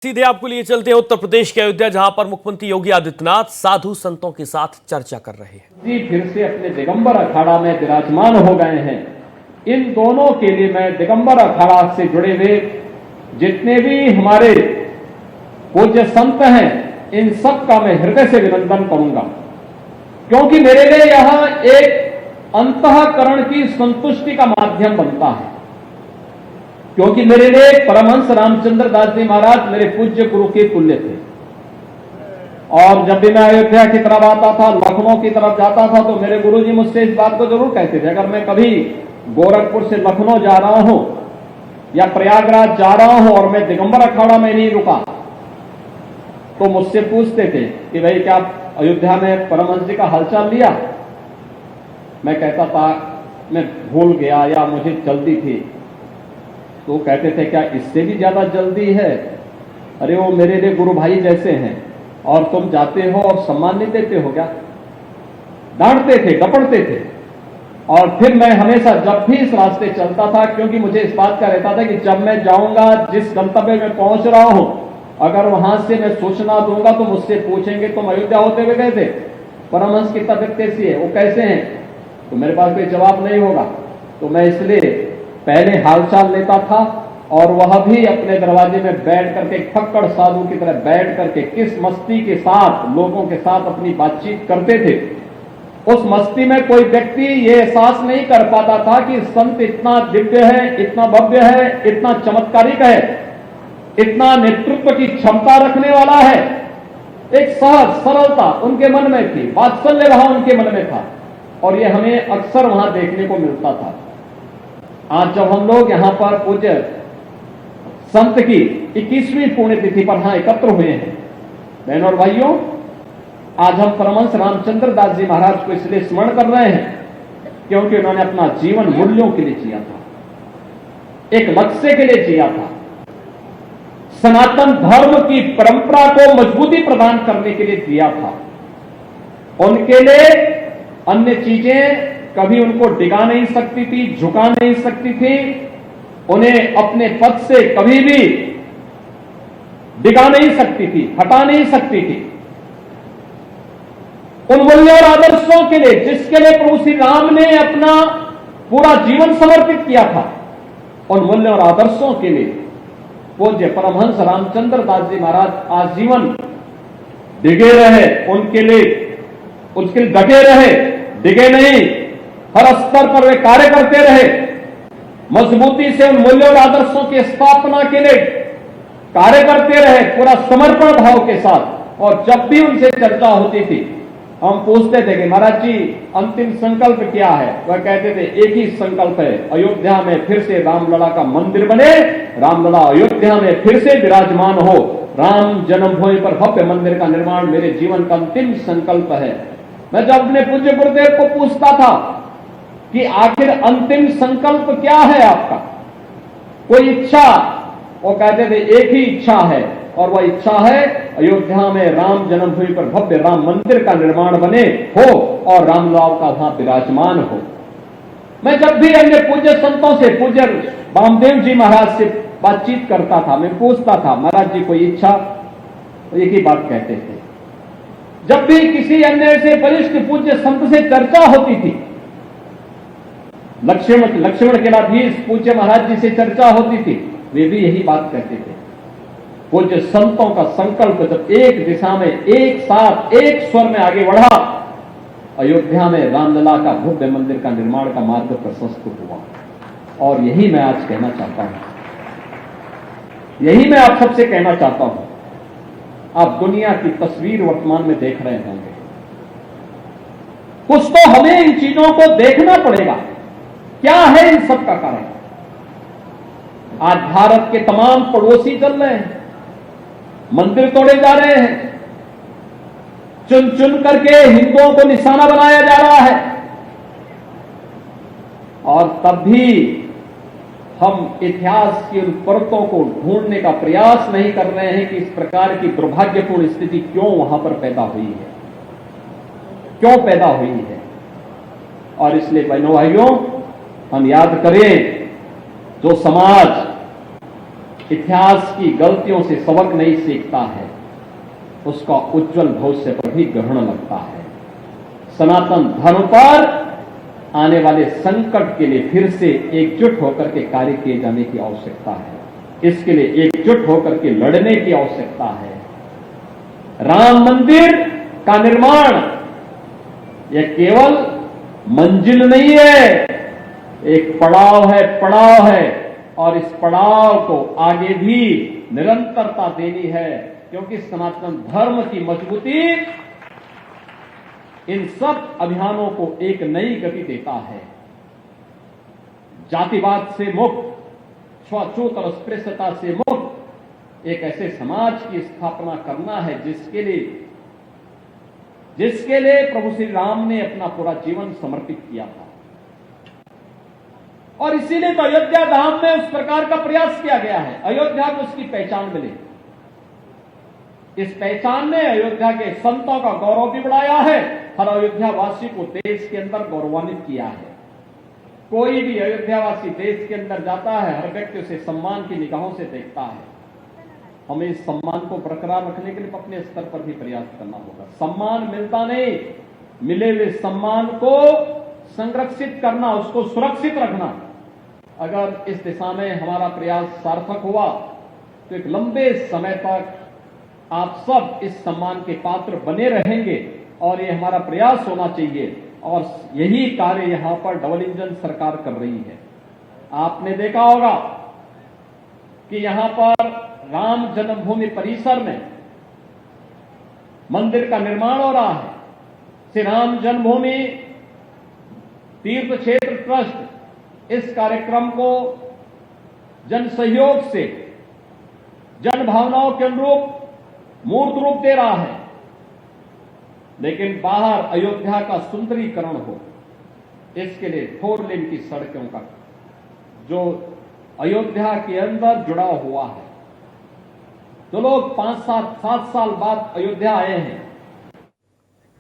सीधे आपको लिए चलते हैं उत्तर प्रदेश के अयोध्या, जहां पर मुख्यमंत्री योगी आदित्यनाथ साधु संतों के साथ चर्चा कर रहे हैं। जी फिर से अपने दिगंबर अखाड़ा में विराजमान हो गए हैं। इन दोनों के लिए मैं दिगंबर अखाड़ा से जुड़े हुए जितने भी हमारे पूज्य संत हैं, इन सब का मैं हृदय से अभिनंदन करूंगा, क्योंकि मेरे लिए यह एक अंतःकरण की संतुष्टि का माध्यम बनता है। क्योंकि मेरे लिए परमहंस रामचंद्र दास जी महाराज मेरे पूज्य गुरु के तुल्य थे। और जब भी मैं अयोध्या की तरफ आता था, लखनऊ की तरफ जाता था, तो मेरे गुरु जी मुझसे इस बात को जरूर कहते थे, अगर मैं कभी गोरखपुर से लखनऊ जा रहा हूं या प्रयागराज जा रहा हूं और मैं दिगंबर अखाड़ा में नहीं रुका, तो मुझसे पूछते थे कि भाई क्या आप अयोध्या में परमहंस जी का हालचाल लिया? मैं कहता था मैं भूल गया या मुझे जल्दी थी। तो कहते थे क्या इससे भी ज्यादा जल्दी है? अरे वो मेरे लिए गुरु भाई जैसे हैं और तुम जाते हो और सम्मान नहीं देते हो क्या? डांटते थे, डपटते थे। और फिर मैं हमेशा जब भी इस रास्ते चलता था, क्योंकि मुझे इस बात का रहता था कि जब मैं जाऊंगा, जिस गंतव्य में पहुंच रहा हूं, अगर वहां से मैं सूचना दूंगा तो मुझसे पूछेंगे तुम अयोध्या होते हुए गए थे, परमहंस की तबीयत कैसी है, वो कैसे हैं? तो मेरे पास कोई जवाब नहीं होगा। तो मैं इसलिए पहले हालचाल लेता था, और वह भी अपने दरवाजे में बैठ करके फक्कड़ साधु की तरह बैठ करके किस मस्ती के साथ लोगों के साथ अपनी बातचीत करते थे। उस मस्ती में कोई व्यक्ति ये एहसास नहीं कर पाता था कि संत इतना दिव्य है, इतना भव्य है, इतना चमत्कारिक है, इतना नेतृत्व की क्षमता रखने वाला है। एक सहज सरलता उनके मन में थी, वात्सल्य वहां उनके मन में था, और ये हमें अक्सर वहां देखने को मिलता था। आज जब हम लोग यहां पर पूज्य संत की 21वीं पुण्यतिथि पर यहां एकत्र हुए हैं, बहनों और भाइयों, आज हम परमहंस रामचंद्र दास जी महाराज को इसलिए स्मरण कर रहे हैं क्योंकि उन्होंने अपना जीवन मूल्यों के लिए जिया था, एक लक्ष्य के लिए जिया था, सनातन धर्म की परंपरा को मजबूती प्रदान करने के लिए जिया था। उनके लिए अन्य चीजें कभी उनको डिगा नहीं सकती थी, झुका नहीं सकती थी, उन्हें अपने पद से कभी भी डिगा नहीं सकती थी, हटा नहीं सकती थी। उन मूल्यों और आदर्शों के लिए जिसके लिए प्रभु श्री राम ने अपना पूरा जीवन समर्पित किया था, उन मूल्यों और आदर्शों के लिए पूज्य परमहंस रामचंद्र दास जी महाराज आजीवन डिगे रहे, उनके लिए डटे रहे, डिगे नहीं, हर स्तर पर वे कार्य करते रहे, मजबूती से उन मूल्यों और आदर्शों की स्थापना के लिए कार्य करते रहे, पूरा समर्पण भाव के साथ। और जब भी उनसे चर्चा होती थी, हम पूछते थे कि महाराज जी अंतिम संकल्प क्या है? वह कहते थे एक ही संकल्प है, अयोध्या में फिर से रामलला का मंदिर बने, रामलला अयोध्या में फिर से विराजमान हो, राम जन्मभूमि पर भव्य मंदिर का निर्माण मेरे जीवन का अंतिम संकल्प है। मैं जब अपने पूज्य गुरुदेव को पूछता था कि आखिर अंतिम संकल्प क्या है आपका, कोई इच्छा? वो कहते थे एक ही इच्छा है, और वह इच्छा है अयोध्या में राम जन्मभूमि पर भव्य राम मंदिर का निर्माण बने हो और रामलाल का वहां विराजमान हो। मैं जब भी अन्य पूज्य संतों से, पूज्य वामदेव जी महाराज से बातचीत करता था, मैं पूछता था महाराज जी कोई इच्छा? एक ही बात कहते थे। जब भी किसी अन्य से वरिष्ठ पूज्य संत से चर्चा होती थी, लक्ष्मण केलाधीश पूज्य महाराज जी से चर्चा होती थी, वे भी यही बात कहते थे। पूज्य संतों का संकल्प जब एक दिशा में, एक साथ, एक स्वर में आगे बढ़ा, अयोध्या में रामलला का भव्य मंदिर का निर्माण का मार्ग प्रशस्त हुआ। और यही मैं आज कहना चाहता हूं, यही मैं आप सबसे कहना चाहता हूं। आप दुनिया की तस्वीर वर्तमान में देख रहे होंगे, कुछ तो हमें इन चीजों को देखना पड़ेगा, क्या है इन सब का कारण। आज भारत के तमाम पड़ोसी चल रहे हैं, मंदिर तोड़े जा रहे हैं, चुन चुन करके हिंदुओं को निशाना बनाया जा रहा है, और तब भी हम इतिहास की उन परतों को ढूंढने का प्रयास नहीं कर रहे हैं कि इस प्रकार की दुर्भाग्यपूर्ण स्थिति क्यों वहां पर पैदा हुई है, क्यों पैदा हुई है। और इसलिए बहनों भाइयों, हम याद करें, जो समाज इतिहास की गलतियों से सबक नहीं सीखता है, उसका उज्जवल भविष्य पर भी ग्रहण लगता है। सनातन धर्म पर आने वाले संकट के लिए फिर से एकजुट होकर के कार्य किए जाने की आवश्यकता है। इसके लिए एकजुट होकर के लड़ने की आवश्यकता है। राम मंदिर का निर्माण यह केवल मंजिल नहीं है, एक पड़ाव है और इस पड़ाव को आगे भी निरंतरता देनी है, क्योंकि सनातन धर्म की मजबूती इन सब अभियानों को एक नई गति देता है। जातिवाद से मुक्त, छुआछूत और अस्पृश्यता से मुक्त एक ऐसे समाज की स्थापना करना है जिसके लिए प्रभु श्री राम ने अपना पूरा जीवन समर्पित किया था। और इसीलिए तो अयोध्या धाम में उस प्रकार का प्रयास किया गया है, अयोध्या को उसकी पहचान मिले। इस पहचान ने अयोध्या के संतों का गौरव भी बढ़ाया है, हर अयोध्यावासी को देश के अंदर गौरवान्वित किया है। कोई भी अयोध्यावासी देश के अंदर जाता है, हर व्यक्ति उसे सम्मान की निगाहों से देखता है। हमें इस सम्मान को बरकरार रखने के लिए अपने स्तर पर भी प्रयास करना होगा। सम्मान मिलता नहीं, मिले हुए सम्मान को संरक्षित करना, उसको सुरक्षित रखना, अगर इस दिशा में हमारा प्रयास सार्थक हुआ तो एक लंबे समय तक आप सब इस सम्मान के पात्र बने रहेंगे। और ये हमारा प्रयास होना चाहिए, और यही कार्य यहां पर डबल इंजन सरकार कर रही है। आपने देखा होगा कि यहां पर राम जन्मभूमि परिसर में मंदिर का निर्माण हो रहा है। श्री राम जन्मभूमि तीर्थ क्षेत्र ट्रस्ट इस कार्यक्रम को जन सहयोग से, जन भावनाओं के अनुरूप मूर्त रूप दे रहा है। लेकिन बाहर अयोध्या का सुंदरीकरण हो, इसके लिए 4 लेन की सड़कों का जो अयोध्या के अंदर जुड़ा हुआ है। जो लोग 5-7 साल बाद अयोध्या आए हैं,